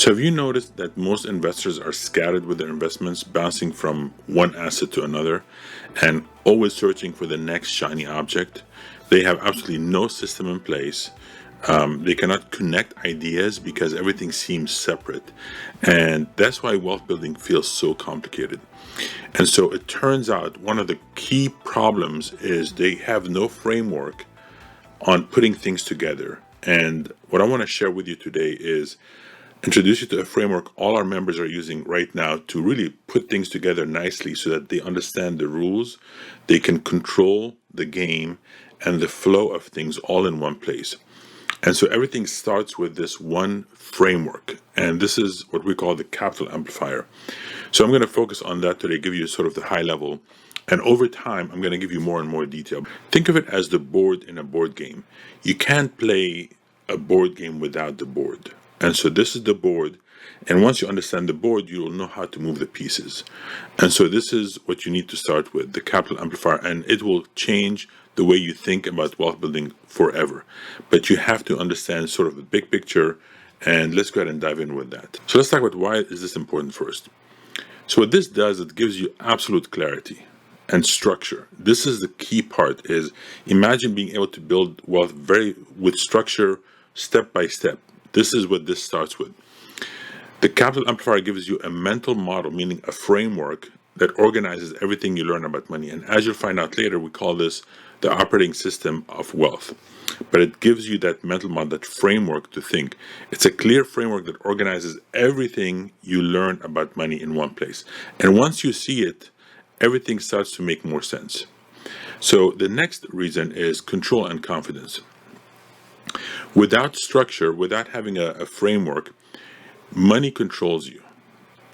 So have you noticed that most investors are scattered with their investments, bouncing from one asset to another and always searching for the next shiny object? They have absolutely no system in place. They cannot connect ideas because everything seems separate. And that's why wealth building feels so complicated. And so it turns out one of the key problems is they have no framework on putting things together. And what I want to share with you today is introduce you to a framework all our members are using right now to really put things together nicely so that they understand the rules, they can control the game and the flow of things all in one place. And so everything starts with this one framework. And this is what we call the Capital Amplifier. So I'm going to focus on that today, give you sort of the high level. And over time, I'm going to give you more and more detail. Think of it as the board in a board game. You can't play a board game without the board. And so this is the board. And once you understand the board, you will know how to move the pieces. And so this is what you need to start with, the Capital Amplifier. And it will change the way you think about wealth building forever. But you have to understand sort of the big picture. And let's go ahead and dive in with that. So let's talk about why is this important first. So what this does, it gives you absolute clarity and structure. This is the key part, is imagine being able to build wealth with structure, step by step. This is what this starts with. The Capital Amplifier gives you a mental model, meaning a framework that organizes everything you learn about money. And as you'll find out later, we call this the operating system of wealth. But it gives you that mental model, that framework to think. It's a clear framework that organizes everything you learn about money in one place. And once you see it, everything starts to make more sense. So the next reason is control and confidence. Without structure, without having a framework, money controls you.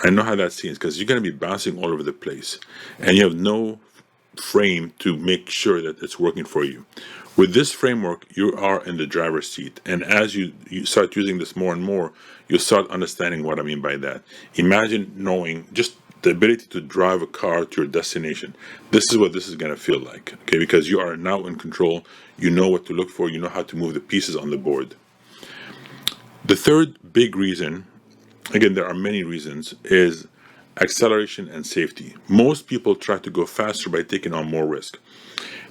I know how that seems because you're going to be bouncing all over the place and you have no frame to make sure that it's working for you. With this framework, you are in the driver's seat. And as you start using this more and more, you'll start understanding what I mean by that. Imagine knowing just the ability to drive a car to your destination. This is what this is going to feel like, okay? Because you are now in control. You know what to look for. You know how to move the pieces on the board. The third big reason, again, there are many reasons, is acceleration and safety. Most people try to go faster by taking on more risk.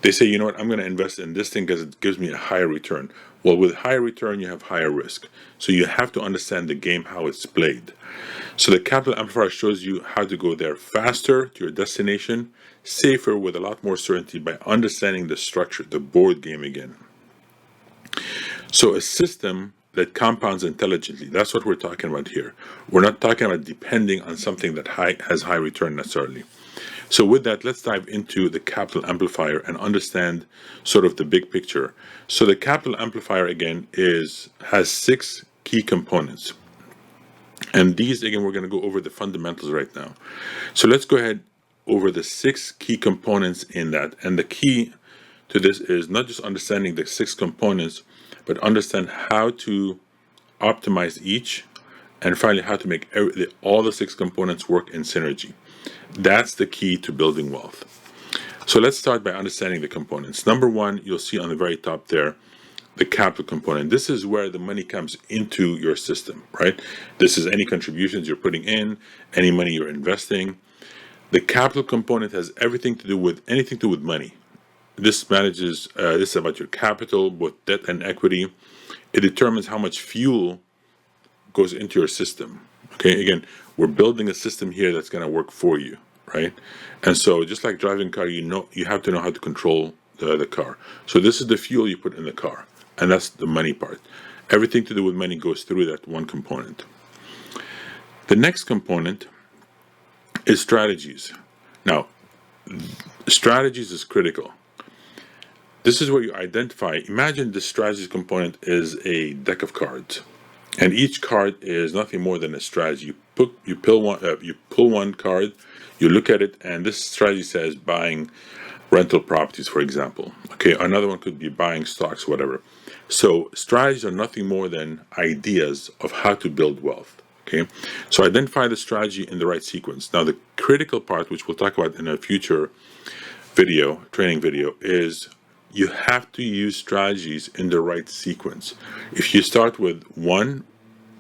They say, you know what, I'm going to invest in this thing because it gives me a higher return. Well, with higher return, you have higher risk. So you have to understand the game, how it's played. So the Capital Amplifier shows you how to go there faster to your destination, safer with a lot more certainty by understanding the structure, the board game again. So a system that compounds intelligently, that's what we're talking about here. We're not talking about depending on something that has high return necessarily. So with that, let's dive into the Capital Amplifier and understand sort of the big picture. So the Capital Amplifier, again, has 6 key components. And these, again, we're going to go over the fundamentals right now. So let's go ahead over the 6 key components in that. And the key to this is not just understanding the 6 components, but understand how to optimize each, and finally how to make all the 6 components work in synergy. That's the key to building wealth. So let's start by understanding the components. Number 1, you'll see on the very top there, the capital component. This is where the money comes into your system, right? This is any contributions you're putting in, any money you're investing. The capital component has anything to do with money. This is about your capital, both debt and equity. It determines how much fuel goes into your system. Okay, again, we're building a system here that's going to work for you, right? And so just like driving a car, you have to know how to control the car. So this is the fuel you put in the car, and that's the money part. Everything to do with money goes through that one component. The next component is strategies. Now, strategies is critical. This is where you identify. Imagine the strategies component is a deck of cards, and each card is nothing more than a strategy. You pull one card, you look at it, and this strategy says buying rental properties, for example. Okay, another one could be buying stocks, whatever. So strategies are nothing more than ideas of how to build wealth. Okay, so identify the strategy in the right sequence. Now, the critical part, which we'll talk about in a future training video, is you have to use strategies in the right sequence. If you start with one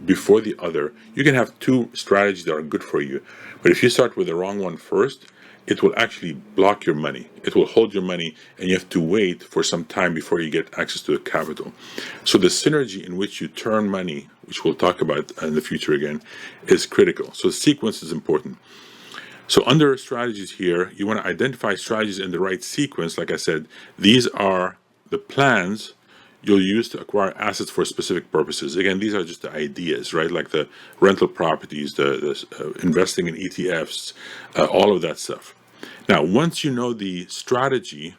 before the other. You can have two strategies that are good for you, but if you start with the wrong one first, it will actually block your money. It will hold your money, and you have to wait for some time before you get access to the capital. So the synergy in which you turn money, which we'll talk about in the future again, is critical. So sequence is important. So under strategies here, you want to identify strategies in the right sequence. Like I said, these are the plans you'll use to acquire assets for specific purposes. Again, these are just the ideas, right? Like the rental properties, the investing in ETFs, all of that stuff. Now, once you know the strategy,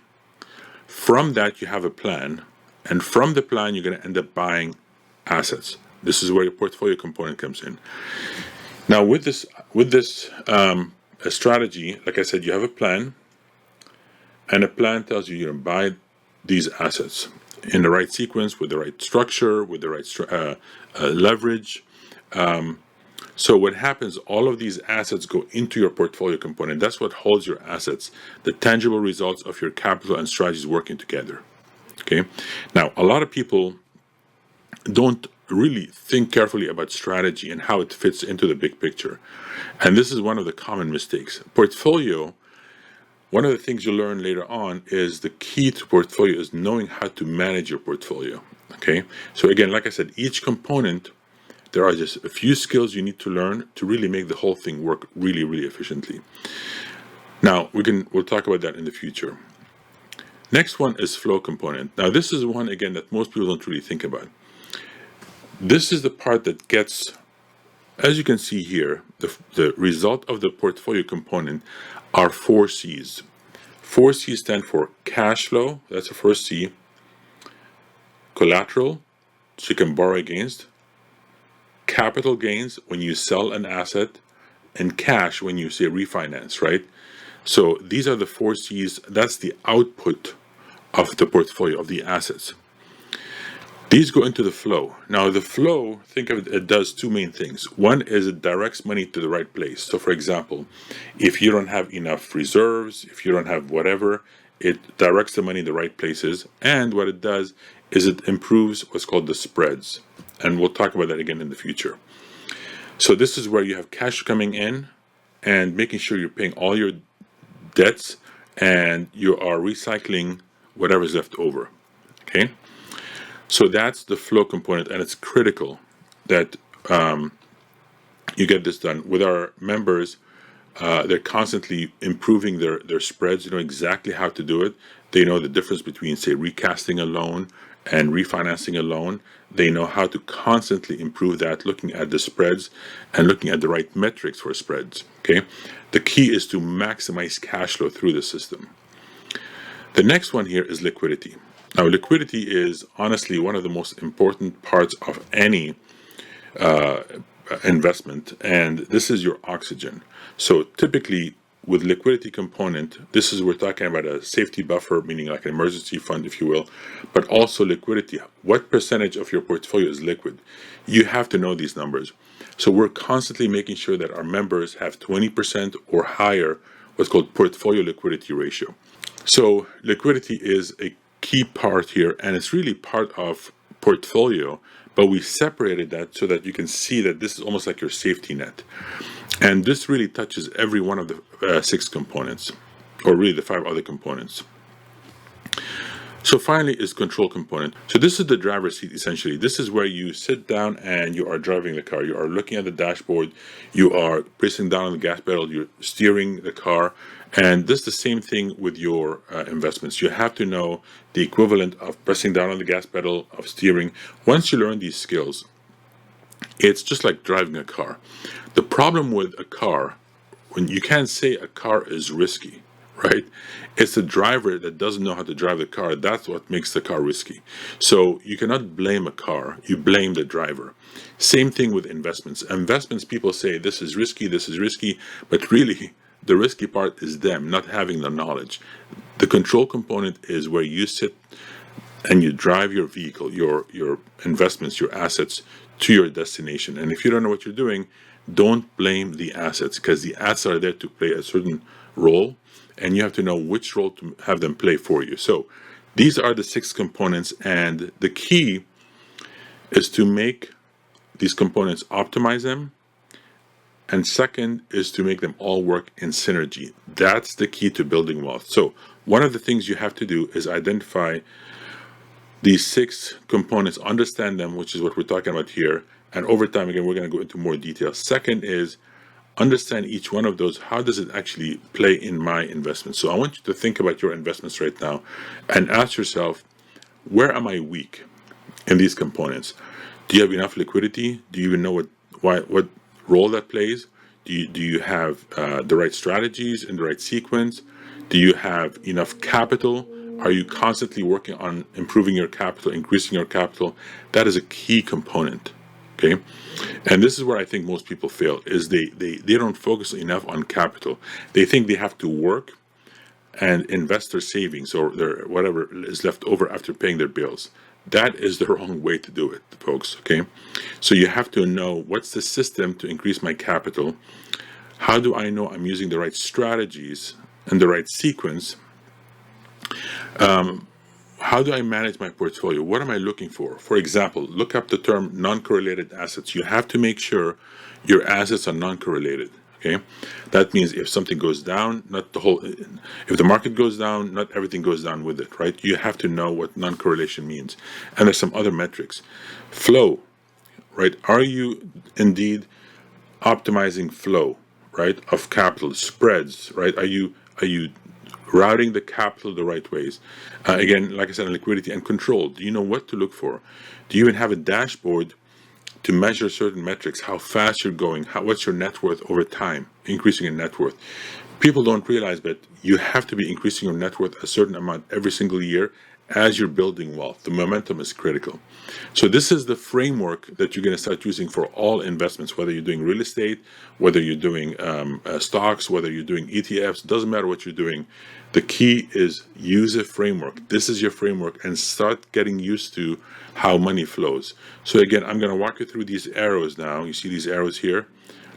from that you have a plan, and from the plan you're going to end up buying assets. This is where your portfolio component comes in. Now, with this a strategy, like I said, you have a plan, and a plan tells you you're going to buy these assets in the right sequence, with the right structure, with the right leverage. So what happens, all of these assets go into your portfolio component. That's what holds your assets, the tangible results of your capital and strategies working together. Okay. Now, a lot of people don't really think carefully about strategy and how it fits into the big picture. And this is one of the common mistakes. Portfolio, one of the things you learn later on is the key to portfolio is knowing how to manage your portfolio. Okay. So again, like I said, each component, there are just a few skills you need to learn to really make the whole thing work really, really efficiently. Now, we'll talk about that in the future. Next one is flow component. Now, this is one, again, that most people don't really think about. This is the part that gets, as you can see here, the result of the portfolio component are 4 C's. 4 C's stand for cash flow, that's the first C, collateral, so you can borrow against, capital gains when you sell an asset, and cash when you say refinance, right? So these are the 4 C's. That's the output of the portfolio, of the assets. These go into the flow. Now the flow, think of it does 2 main things. One is it directs money to the right place. So for example, if you don't have enough reserves, if you don't have whatever, it directs the money in the right places. And what it does is it improves what's called the spreads. And we'll talk about that again in the future. So this is where you have cash coming in and making sure you're paying all your debts and you are recycling whatever's left over. Okay? So that's the flow component, and it's critical that you get this done. With our members, they're constantly improving their spreads. You know exactly how to do it. They know the difference between, say, recasting a loan and refinancing a loan. They know how to constantly improve that, looking at the spreads and looking at the right metrics for spreads. Okay, the key is to maximize cash flow through the system. The next one here is liquidity. Now, liquidity is honestly one of the most important parts of any investment, and this is your oxygen. So typically with liquidity component, we're talking about a safety buffer, meaning like an emergency fund, if you will, but also liquidity. What percentage of your portfolio is liquid? You have to know these numbers. So we're constantly making sure that our members have 20% or higher, what's called portfolio liquidity ratio. So liquidity is a key part here, and it's really part of portfolio, but we separated that so that you can see that this is almost like your safety net. And this really touches every one of the 6 components, or really the 5 other components. So finally is control component. So this is the driver's seat, essentially. This is where you sit down and you are driving the car. You are looking at the dashboard. You are pressing down on the gas pedal. You're steering the car. And this is the same thing with your investments. You have to know the equivalent of pressing down on the gas pedal, of steering. Once you learn these skills, it's just like driving a car. The problem with a car, when you can't say a car is risky, right? It's the driver that doesn't know how to drive the car. That's what makes the car risky. So you cannot blame a car. You blame the driver. Same thing with investments. Investments, people say this is risky, but really the risky part is them not having the knowledge. The control component is where you sit and you drive your vehicle, your investments, your assets to your destination. And if you don't know what you're doing, don't blame the assets, because the assets are there to play a certain role, and you have to know which role to have them play for you. So these are the 6 components, and the key is to make these components, optimize them. And second is to make them all work in synergy. That's the key to building wealth. So one of the things you have to do is identify these 6 components, understand them, which is what we're talking about here. And over time, again, we're going to go into more detail. Second is understand each one of those. How does it actually play in my investment? So I want you to think about your investments right now and ask yourself, where am I weak in these components? Do you have enough liquidity? Do you even know what role that plays? Do you have the right strategies in the right sequence? Do you have enough capital? Are you constantly working on improving your capital, increasing your capital? That is a key component. Okay, and this is where I think most people fail, is they don't focus enough on capital. They think they have to work and invest their savings or their whatever is left over after paying their bills. That is the wrong way to do it, folks. Okay, so you have to know, what's the system to increase my capital? How do I know I'm using the right strategies and the right sequence? How do I manage my portfolio? What am I looking for? For example, look up the term non-correlated assets. You have to make sure your assets are non-correlated. Okay, that means if something goes down, if the market goes down, not everything goes down with it, right? You have to know what non-correlation means. And there's some other metrics. Flow, right? Are you indeed optimizing flow, right, of capital, spreads, right? Are you routing the capital the right ways? Again, like I said, liquidity and control. Do you know what to look for? Do you even have a dashboard to measure certain metrics, how fast you're going, what's your net worth over time, increasing your net worth? People don't realize that you have to be increasing your net worth a certain amount every single year as you're building wealth. The momentum is critical. So this is the framework that you're going to start using for all investments, whether you're doing real estate, whether you're doing stocks, whether you're doing ETFs, doesn't matter what you're doing. The key is use a framework. This is your framework, and start getting used to how money flows. So again, I'm going to walk you through these arrows now. You see these arrows here?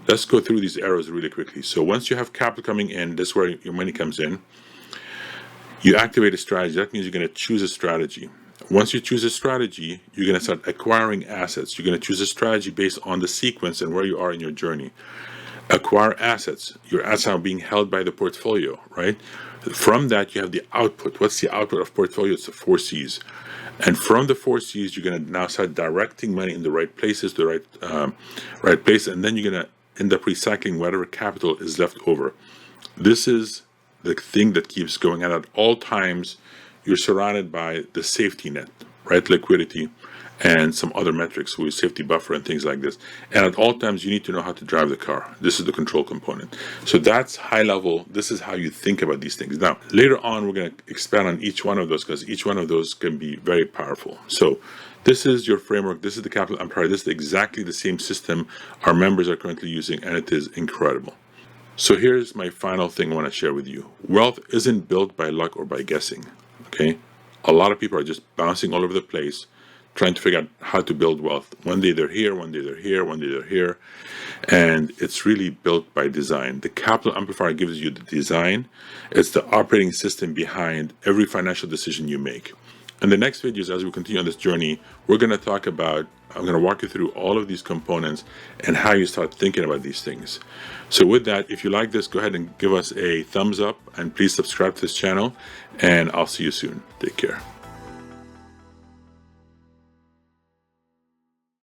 Let's go through these arrows really quickly. So once you have capital coming in, this is where your money comes in. You activate a strategy. That means you're going to choose a strategy. Once you choose a strategy, you're going to start acquiring assets. You're going to choose a strategy based on the sequence and where you are in your journey. Acquire assets. Your assets are being held by the portfolio, right? From that, you have the output. What's the output of portfolio? It's the 4 C's. And from the 4 C's, you're going to now start directing money in the right places, the right place, and then you're going to end up recycling whatever capital is left over. This is the thing that keeps going. And at all times, you're surrounded by the safety net, right? Liquidity and some other metrics with safety buffer and things like this. And at all times, you need to know how to drive the car. This is the control component. So that's high level. This is how you think about these things. Now, later on, we're going to expand on each one of those, because each one of those can be very powerful. So this is your framework. This is the Capital Amplifier. This is exactly the same system our members are currently using, and it is incredible. So here's my final thing I want to share with you. Wealth isn't built by luck or by guessing, okay? A lot of people are just bouncing all over the place, trying to figure out how to build wealth. One day they're here, one day they're here, one day they're here. And it's really built by design. The Capital Amplifier gives you the design. It's the operating system behind every financial decision you make. In the next videos, as we continue on this journey, we're going to talk about, I'm going to walk you through all of these components and how you start thinking about these things. So with that, if you like this, go ahead and give us a thumbs up, and please subscribe to this channel, and I'll see you soon. Take care.